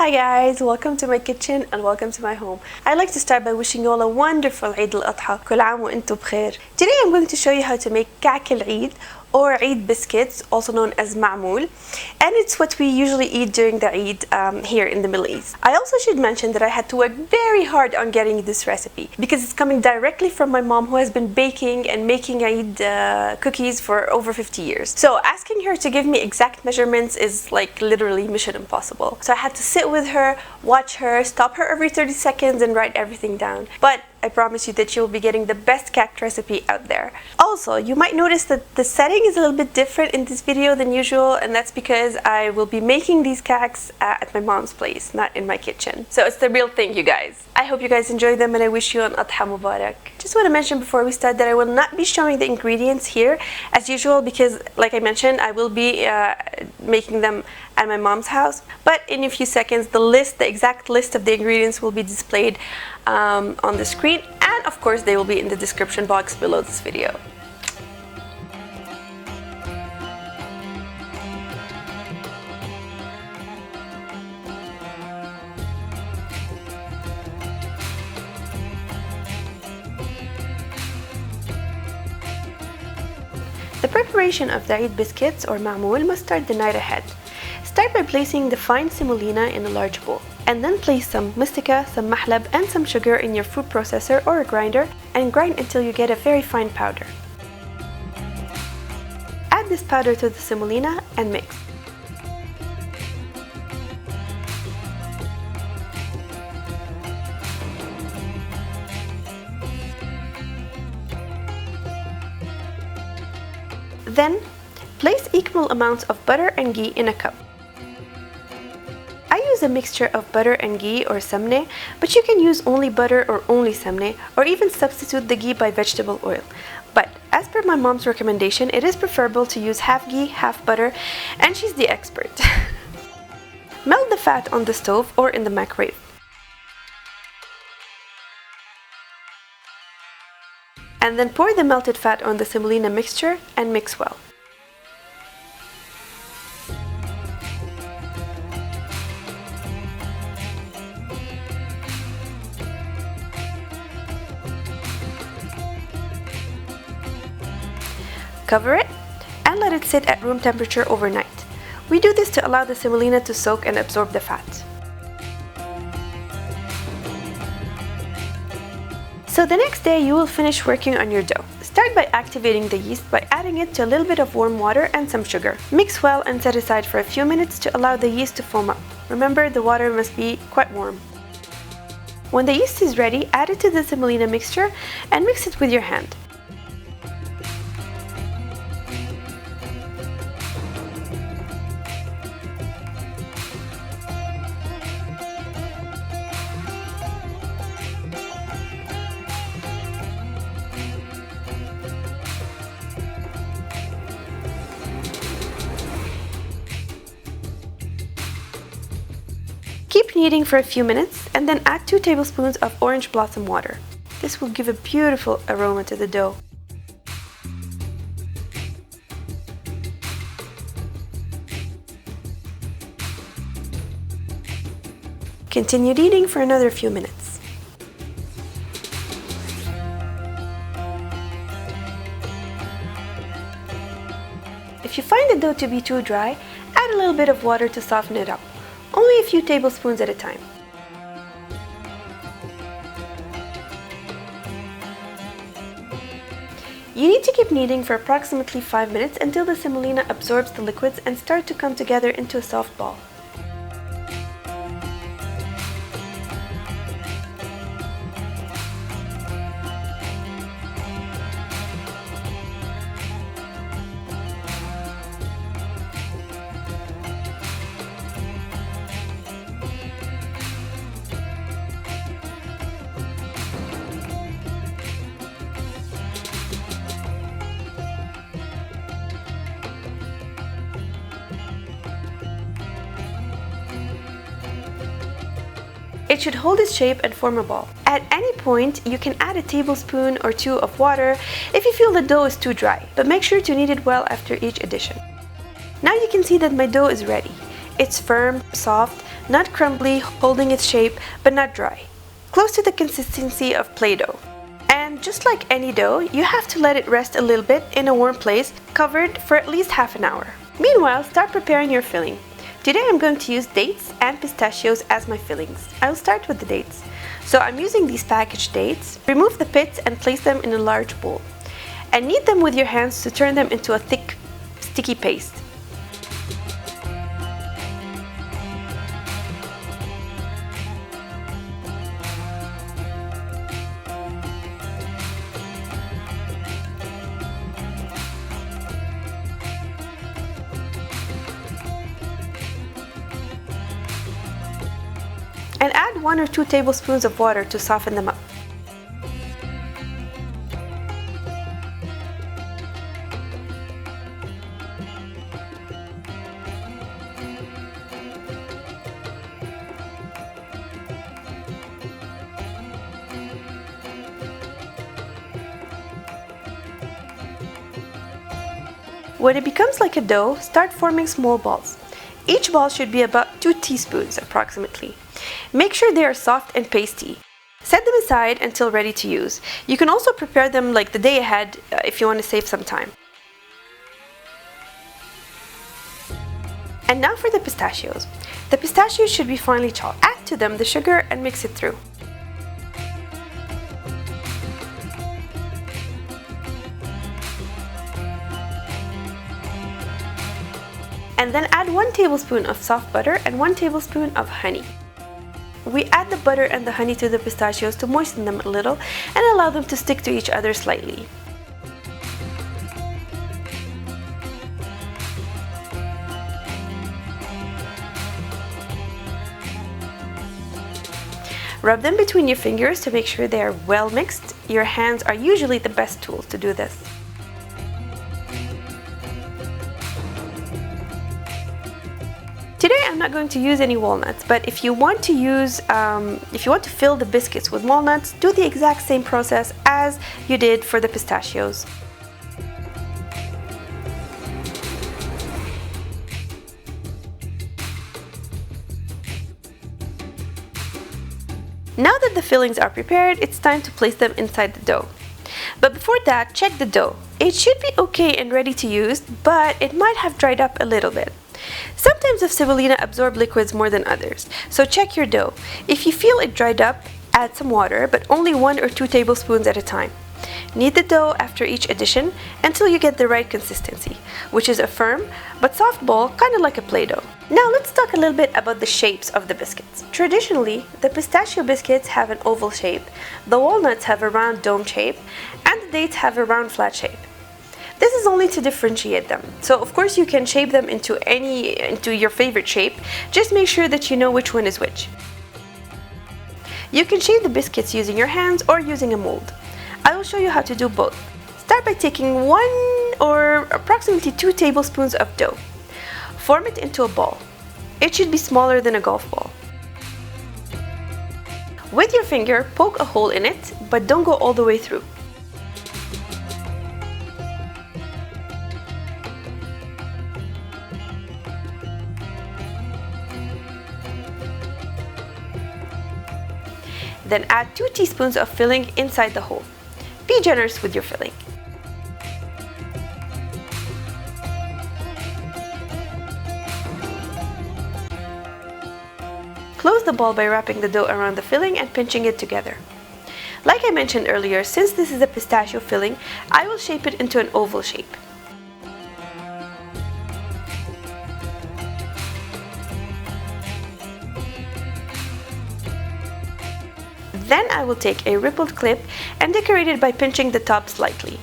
Hi guys, welcome to my kitchen and welcome to my home. I'd like to start by wishing you all a wonderful Eid el Adha. كل عام وانتم بخير. Today I'm going to show you how to make كعك العيد or Eid Biscuits, also known as معمول, and it's what we usually eat during the Eid here in the Middle East. I also should mention that I had to work very hard on getting this recipe because it's coming directly from my mom, who has been baking and making Eid cookies for over 50 years. So asking her to give me exact measurements is like literally mission impossible. So I had to sit with her, watch her, stop her every 30 seconds and write everything down. But I promise you that you'll be getting the best cake recipe out there. Also, you might notice that the setting is a little bit different in this video than usual, and that's because I will be making these cakes at my mom's place, not in my kitchen. So it's the real thing, you guys. I hope you guys enjoy them and I wish you an Adha Mubarak. Just want to mention before we start that I will not be showing the ingredients here as usual because, like I mentioned, I will be making them at my mom's house. But in a few seconds, the exact list of the ingredients will be displayed on the screen, and of course they will be in the description box below this video. The preparation of the Eid biscuits or معمول must start the night ahead. Start by placing the fine semolina in a large bowl, and then place some mistka, some mahlab, and some sugar in your food processor or a grinder and grind until you get a very fine powder. Add this powder to the semolina and mix. Then, place equal amounts of butter and ghee in a cup. I use a mixture of butter and ghee or samneh, but you can use only butter or only samneh, or even substitute the ghee by vegetable oil. But as per my mom's recommendation, it is preferable to use half ghee, half butter, and she's the expert. Melt the fat on the stove or in the microwave. And then pour the melted fat on the semolina mixture and mix well. Cover it and let it sit at room temperature overnight. We do this to allow the semolina to soak and absorb the fat. So the next day you will finish working on your dough. Start by activating the yeast by adding it to a little bit of warm water and some sugar. Mix well and set aside for a few minutes to allow the yeast to foam up. Remember, the water must be quite warm. When the yeast is ready, add it to the semolina mixture and mix it with your hand. Keep kneading for a few minutes and then add 2 tablespoons of orange blossom water. This will give a beautiful aroma to the dough. Continue kneading for another few minutes. If you find the dough to be too dry, add a little bit of water to soften it up. Only a few tablespoons at a time. You need to keep kneading for approximately 5 minutes until the semolina absorbs the liquids and start to come together into a soft ball. It should hold its shape and form a ball. At any point, you can add a tablespoon or 2 of water if you feel the dough is too dry, but make sure to knead it well after each addition. Now you can see that my dough is ready. It's firm, soft, not crumbly, holding its shape, but not dry. Close to the consistency of Play-Doh. And just like any dough, you have to let it rest a little bit in a warm place, covered for at least half an hour. Meanwhile, start preparing your filling. Today I'm going to use dates and pistachios as my fillings. I'll start with the dates. So I'm using these packaged dates. Remove the pits and place them in a large bowl. And knead them with your hands to turn them into a thick, sticky paste. And add 1 or 2 tablespoons of water to soften them up. When it becomes like a dough, start forming small balls. Each ball should be about 2 teaspoons approximately. Make sure they are soft and pasty. Set them aside until ready to use. You can also prepare them like the day ahead if you want to save some time. And now for the pistachios. The pistachios should be finely chopped. Add to them the sugar and mix it through. And then add 1 tablespoon of soft butter and 1 tablespoon of honey. We add the butter and the honey to the pistachios to moisten them a little and allow them to stick to each other slightly. Rub them between your fingers to make sure they are well mixed. Your hands are usually the best tools to do this. Today I'm not going to use any walnuts, but if you want to fill the biscuits with walnuts, do the exact same process as you did for the pistachios. Now that the fillings are prepared, it's time to place them inside the dough. But before that, check the dough. It should be okay and ready to use, but it might have dried up a little bit. Sometimes the semolina absorb liquids more than others, so check your dough. If you feel it dried up, add some water, but only 1 or 2 tablespoons at a time. Knead the dough after each addition until you get the right consistency, which is a firm but soft ball, kind of like a Play-Doh. Now let's talk a little bit about the shapes of the biscuits. Traditionally, the pistachio biscuits have an oval shape, the walnuts have a round dome shape, and the dates have a round flat shape. This is only to differentiate them. So of course you can shape them into your favorite shape. Just make sure that you know which one is which. You can shape the biscuits using your hands or using a mold. I will show you how to do both. Start by taking 1 or approximately 2 tablespoons of dough. Form it into a ball. It should be smaller than a golf ball. With your finger, poke a hole in it, but don't go all the way through. Then add 2 teaspoons of filling inside the hole. Be generous with your filling. Close the ball by wrapping the dough around the filling and pinching it together. Like I mentioned earlier, since this is a pistachio filling, I will shape it into an oval shape. Then I will take a rippled clip and decorate it by pinching the top slightly.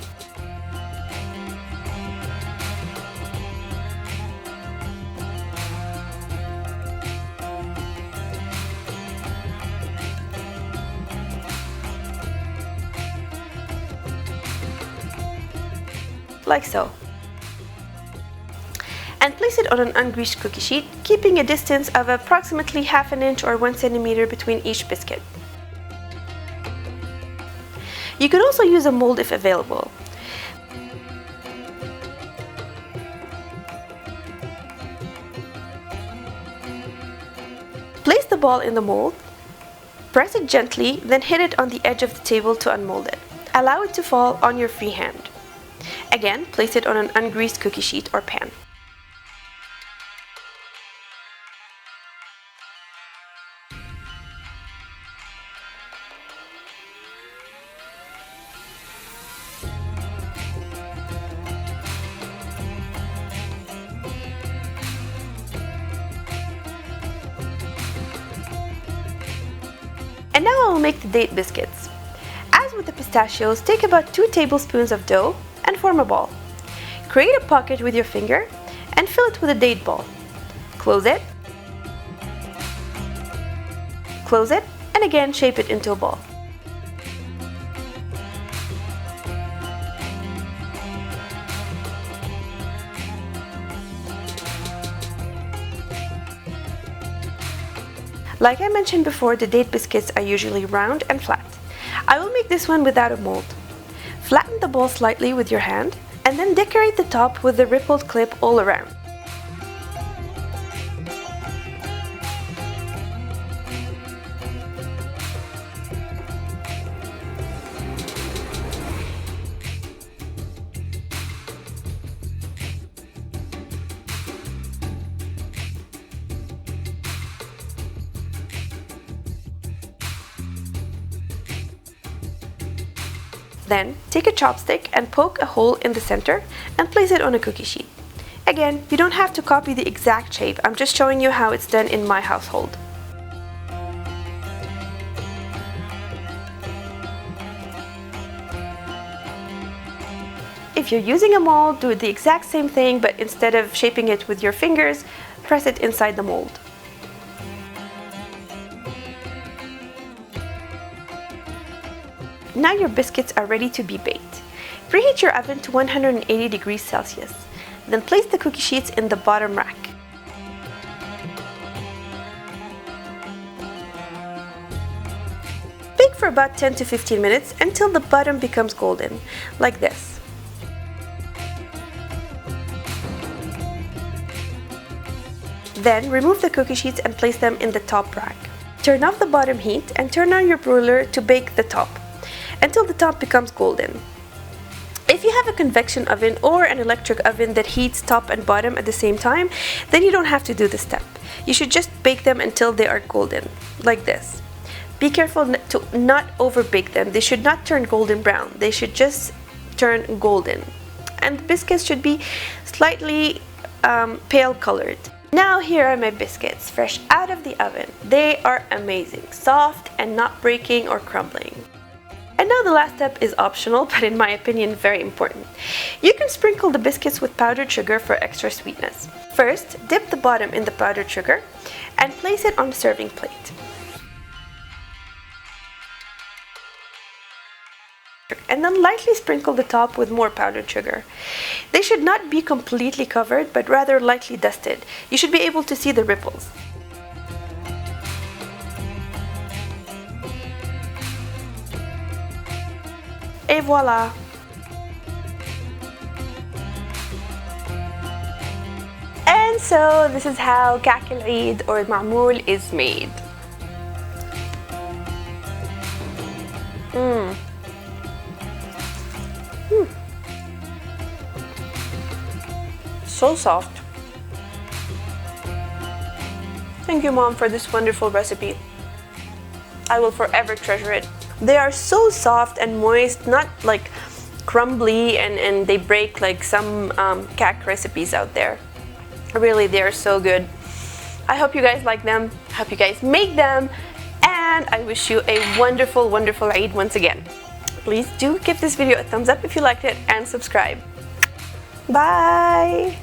Like so. And place it on an ungreased cookie sheet, keeping a distance of approximately ½ inch or 1 centimeter between each biscuit. You can also use a mold if available. ball in the mold, press it gently, then hit it on the edge of the table to unmold it. Allow it to fall on your free hand. Again, place it on an ungreased cookie sheet or pan. And now I will make the date biscuits. As with the pistachios, take about 2 tablespoons of dough and form a ball. Create a pocket with your finger and fill it with a date ball. Close it, and again shape it into a ball. Like I mentioned before, the date biscuits are usually round and flat. I will make this one without a mold. Flatten the ball slightly with your hand and then decorate the top with the rippled clip all around. Then, take a chopstick and poke a hole in the center and place it on a cookie sheet. Again, you don't have to copy the exact shape, I'm just showing you how it's done in my household. If you're using a mold, do the exact same thing, but instead of shaping it with your fingers, press it inside the mold. Now your biscuits are ready to be baked. Preheat your oven to 180 degrees Celsius. Then place the cookie sheets in the bottom rack. Bake for about 10 to 15 minutes until the bottom becomes golden, like this. Then remove the cookie sheets and place them in the top rack. Turn off the bottom heat and turn on your broiler to bake the top until the top becomes golden. If you have a convection oven or an electric oven that heats top and bottom at the same time, then you don't have to do this step. You should just bake them until they are golden, like this. Be careful to not over bake them. They should not turn golden brown. They should just turn golden. And the biscuits should be slightly pale colored. Now here are my biscuits, fresh out of the oven. They are amazing, soft and not breaking or crumbling. And now the last step is optional, but in my opinion very important. You can sprinkle the biscuits with powdered sugar for extra sweetness. First, dip the bottom in the powdered sugar and place it on a serving plate. And then lightly sprinkle the top with more powdered sugar. They should not be completely covered, but rather lightly dusted. You should be able to see the ripples. Et voila! And so this is how كعك العيد or معمول is made. So soft. Thank you, Mom, for this wonderful recipe. I will forever treasure it. They are so soft and moist, not like crumbly and they break like some cake recipes out there. Really, they are so good. I hope you guys like them. I hope you guys make them. And I wish you a wonderful, wonderful Eid once again. Please do give this video a thumbs up if you liked it and subscribe. Bye!